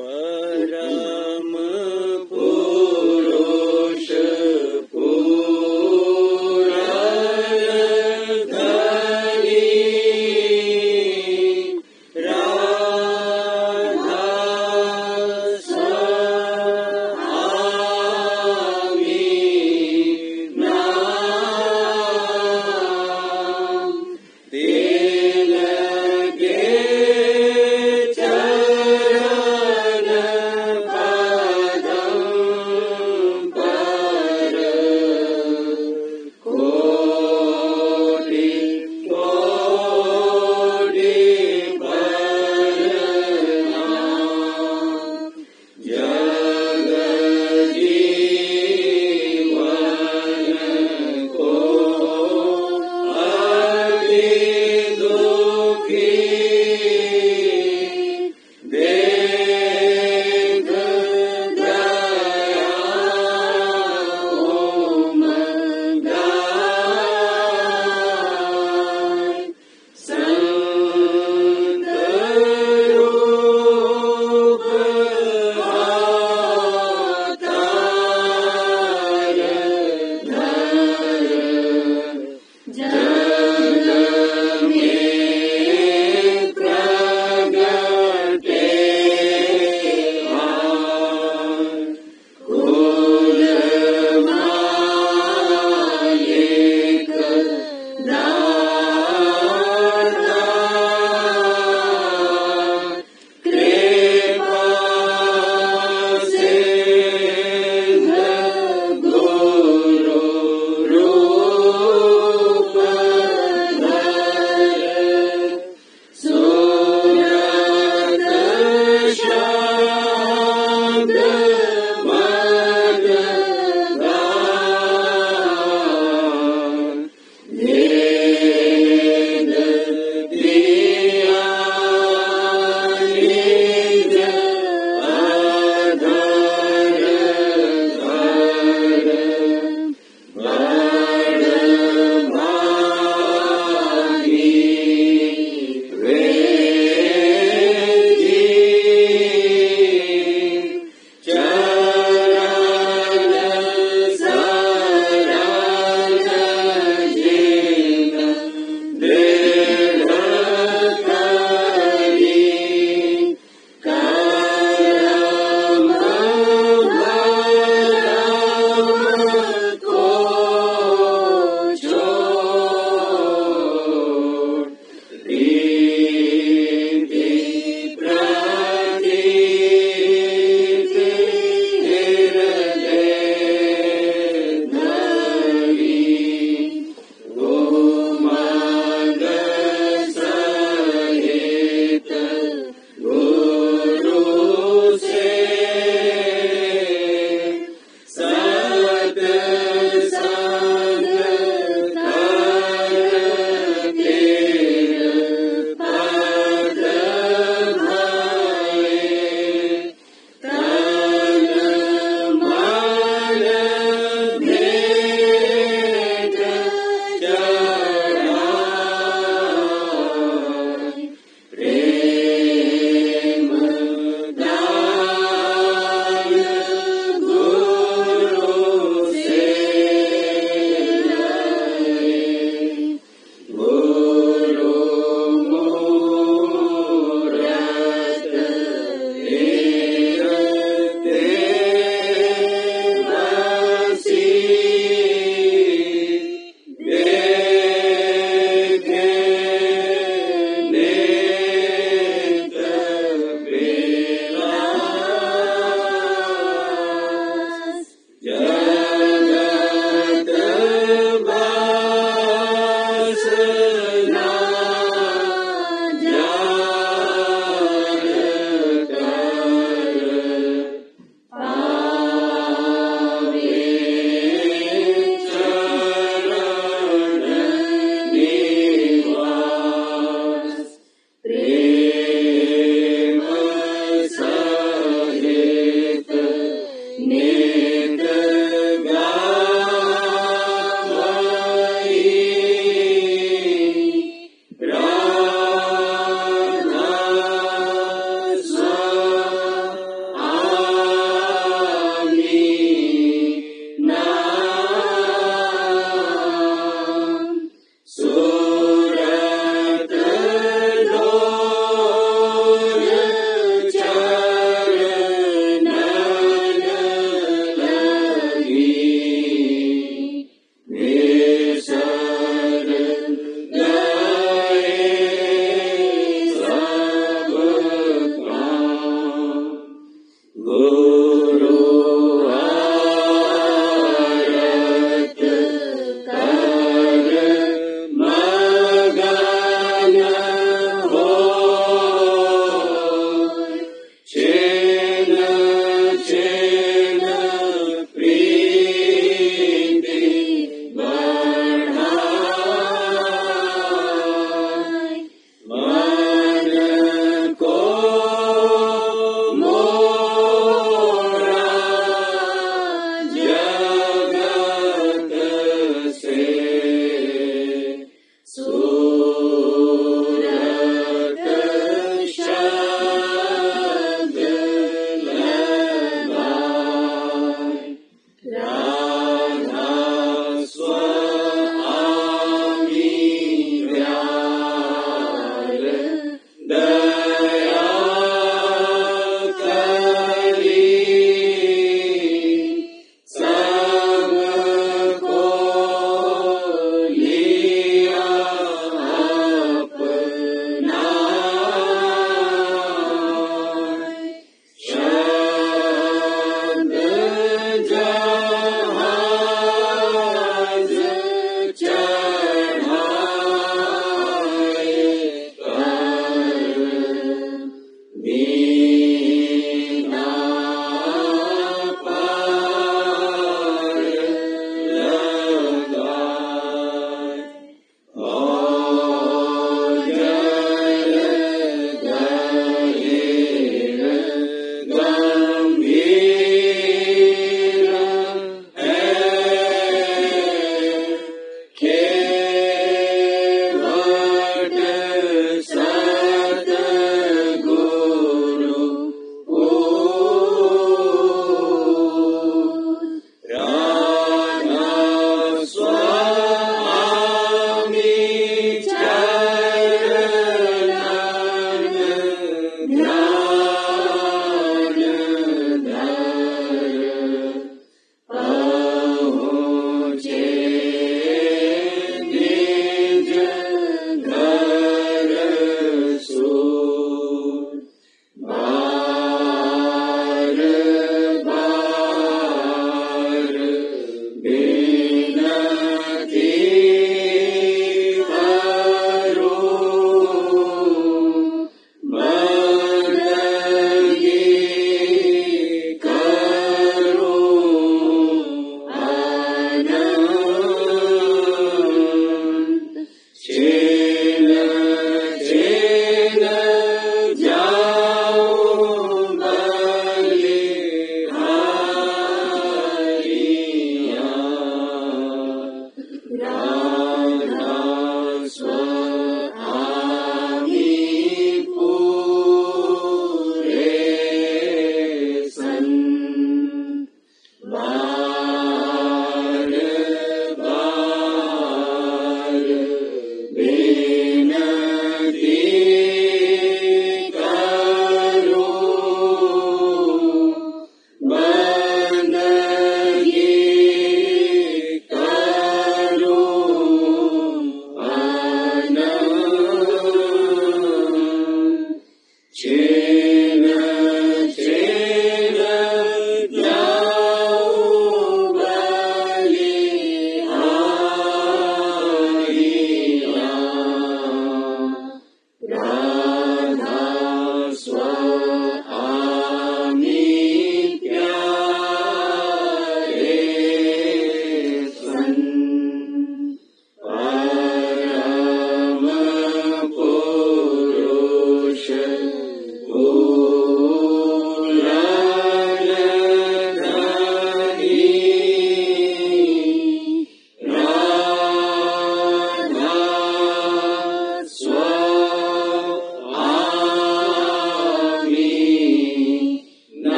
परम पुरुष पूरन धनी राधा स्वामी नाम तिलके चरण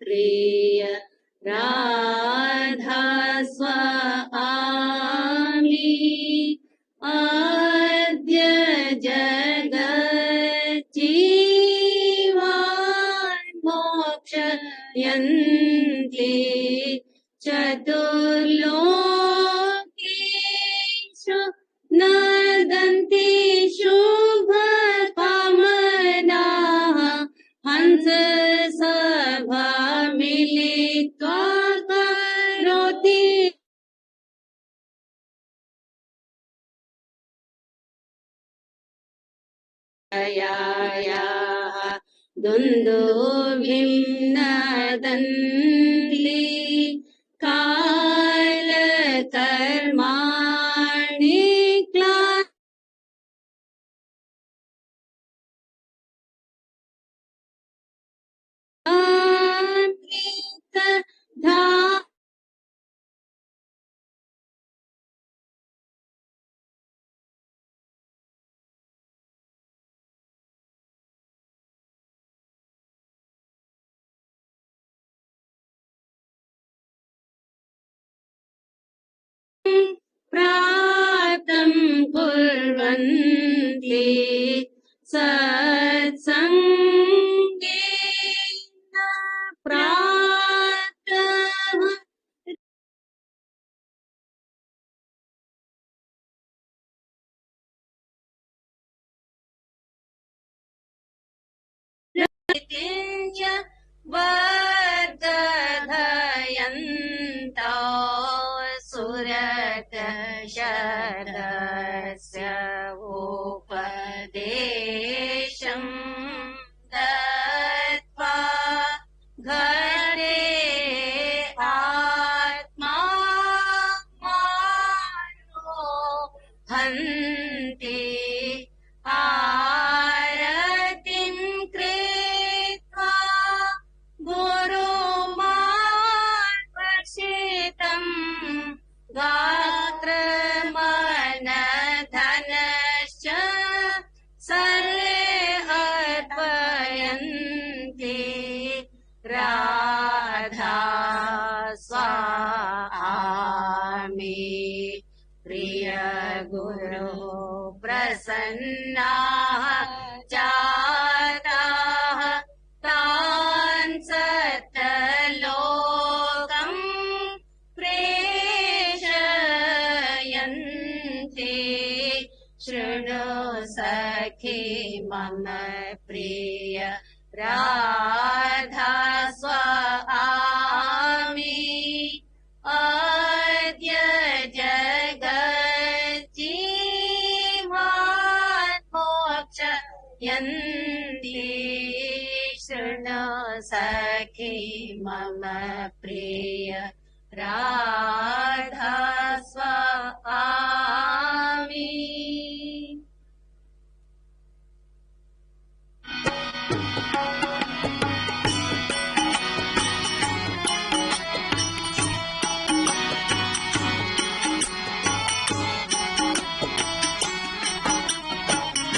प्रिय राधा स्वामी आद्य जगज्जीवान् मोक्षयन्ति चतुर्लोकेषु नदन्ति शुभकामनाः हंस सभा मिलित्वा करोति दुन्दुभिं नदन्ति कालकर्माणि क्लान्वितधा प्राप्तं कुर्वन्ति सत्सङ्गेन प्राप्तः वर्धयन्तो सुरतशतस्य उपदेशं दत्त्वा घरे आत्मानो हन्ति आरतिं कृत्वा गुरुमार्पणितं गात्रमनधनश्च सर्वे अर्पयन्ति राधा स्वामी प्रिय गुरो प्रसन्नाः जाताः तान् सत्यलोकं प्रेषयन्ति शृणु सखी मम प्रिय राधा स्वामी आद्य जगज्जीवान् मोक्षयन्ति शृणु सखी मम प्रिय राधा स्वामी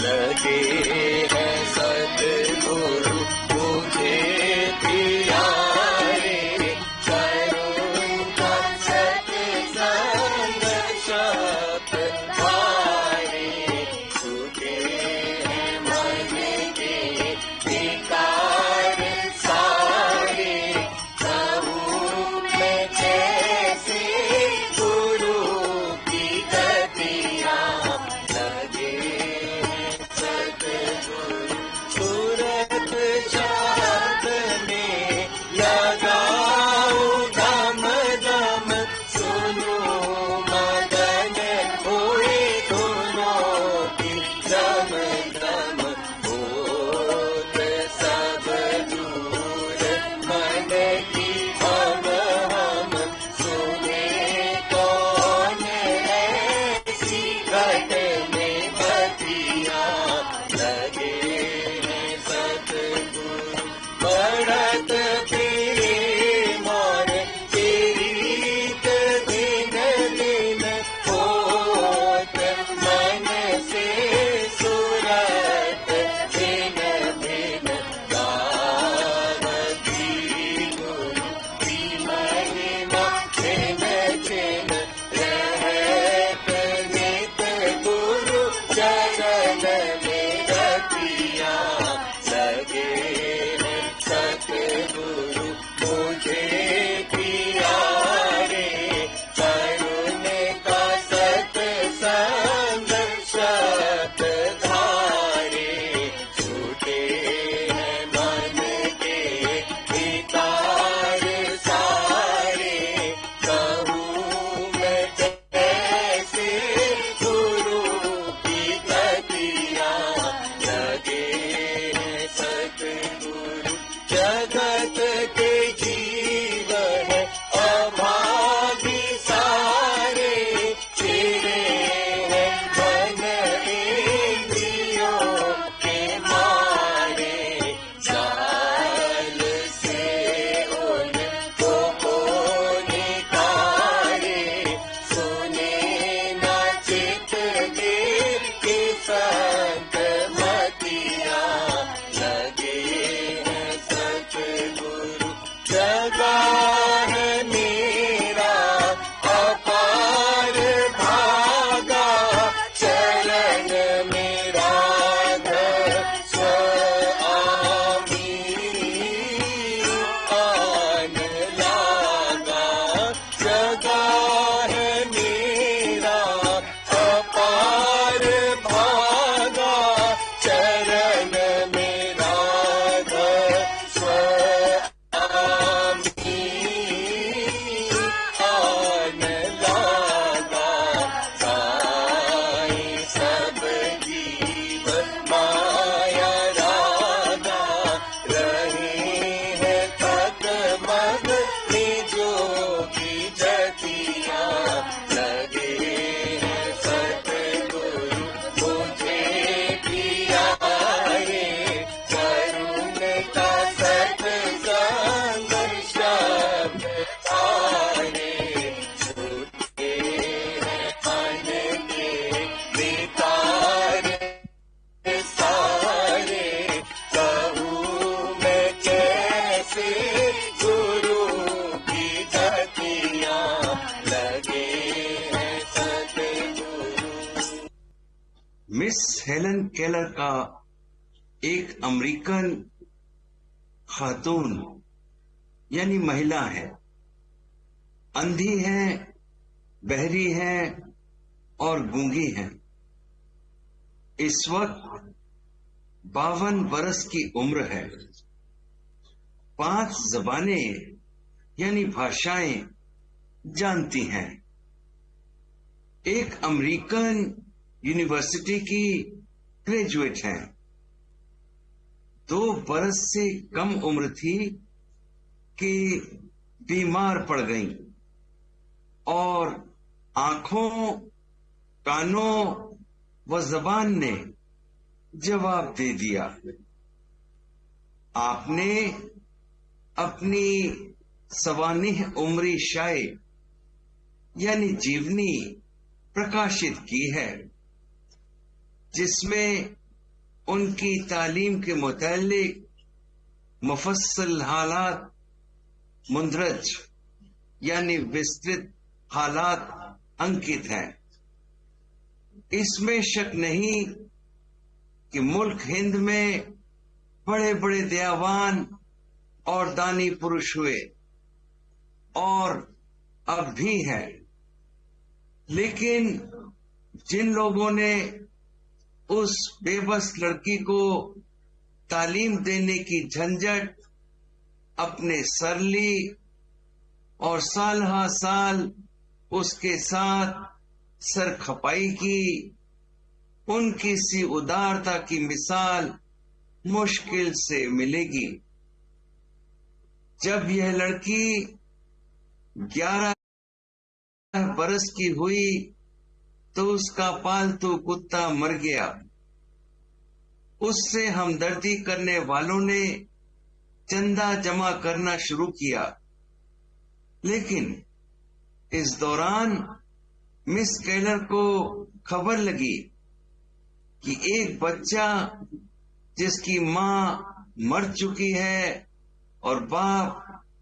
लगे है सतगुरु मुझे प्यारे करूं का सत्संग शब्द भारे छूटे हैं मन के विकार सारे कहूं मैं जैसे गुरु की गतियां लगे सत जगा है मेरा अपार भागा, चरण मेरा धस आमी आन लागा। जगा है मेरा अपार भागा, चरण मेरा धस आमी आन लागा। साई सब जीव माया रागा, रहे हैं तक मग निजों की जतिया। लगे हैं सतगुरु मुझे प्यारे, करुण का सत्संग शब्द तारे। छूटे हैं मन के विकार सारे, कहूँ मैं कैसे गुरु की गतियाँ। लगे हैं सतगुरु। मिस हेलन केलर का एक अमेरिकन खातून यानी महिला है, अंधी है, बहरी है और गूंगी है। इस वक्त 52 बरस की उम्र है। 5 जबानें यानी भाषाएं जानती हैं। एक अमेरिकन यूनिवर्सिटी की ग्रेजुएट हैं। 2 बरस से कम उम्र थी कि बीमार पड़ गईं और आंखों, कानों व जबान ने जवाब दे दिया। आपने अपनी सवानिह उम्री शाये यानी जीवनी प्रकाशित की है, जिसमें उनकी तालीम के मुतालिक मुफस्सल हालात, मुंदरज यानी विस्तृत हालात अंकित हैं। इसमें शक नहीं कि मुल्क हिंद में बड़े बड़े दयावान और दानी पुरुष हुए और अब भी हैं, लेकिन जिन लोगों ने उस बेबस लड़की को तालीम देने की झंझट अपने सर ली और साल हा साल उसके साथ सर खपाई की, उनकी सी उदारता की मिसाल मुश्किल से मिलेगी। जब यह लड़की 11 बरस की हुई तो उसका पालतू कुत्ता मर गया। उससे हमदर्दी करने वालों ने चंदा जमा करना शुरू किया, लेकिन इस दौरान मिस केलर को खबर लगी कि एक बच्चा जिसकी मां मर चुकी है और बाप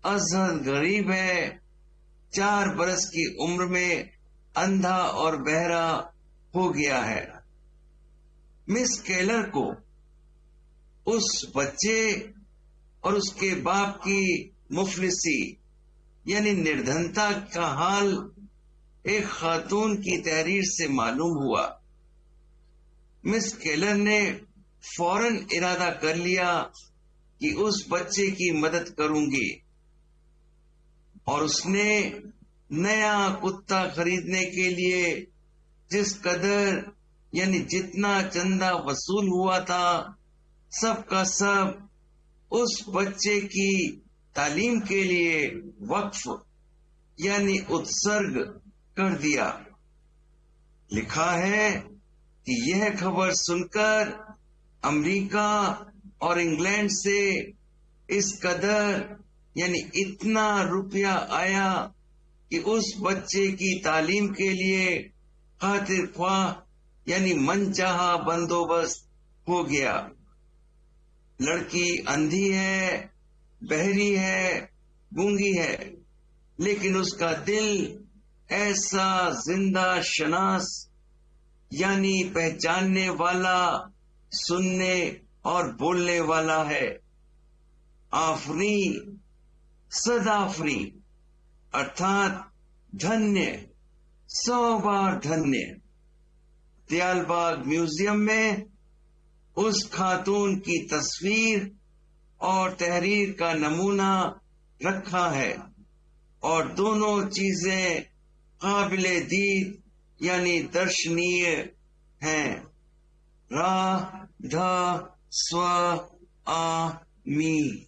अजहर गरीब है, 4 बरस की उम्र में अंधा और बहरा हो गया है। मिस केलर को उस बच्चे और उसके बाप की मुफलिसी यानी निर्धनता का हाल एक खातून की तहरीर से मालूम हुआ। मिस केलर ने फौरन इरादा कर लिया कि उस बच्चे की मदद करूंगी और उसने नया कुत्ता खरीदने के लिए जिस कदर यानी जितना चंदा वसूल हुआ था, सब का सब उस बच्चे की तालीम के लिए वक्फ यानी उत्सर्ग कर दिया। लिखा है कि यह खबर सुनकर अमेरिका और इंग्लैंड से इस कदर यानी इतना रुपया आया कि उस बच्चे की तालीम के लिए खातिर ख्वाह यानी मनचाहा बंदोबस्त हो गया। लड़की अंधी है, बहरी है गूंगी है, लेकिन उसका दिल ऐसा जिंदा शनास यानी पहचानने वाला, सुनने और बोलने वाला है। आफरी, सदाफरी अर्थात धन्य, 100 बार धन्य। दयालबाग म्यूजियम में उस खातून की तस्वीर और तहरीर का नमूना रखा है और दोनों चीजें काबिले दीद यानी दर्शनीय हैं। रा धा स्व आ मी।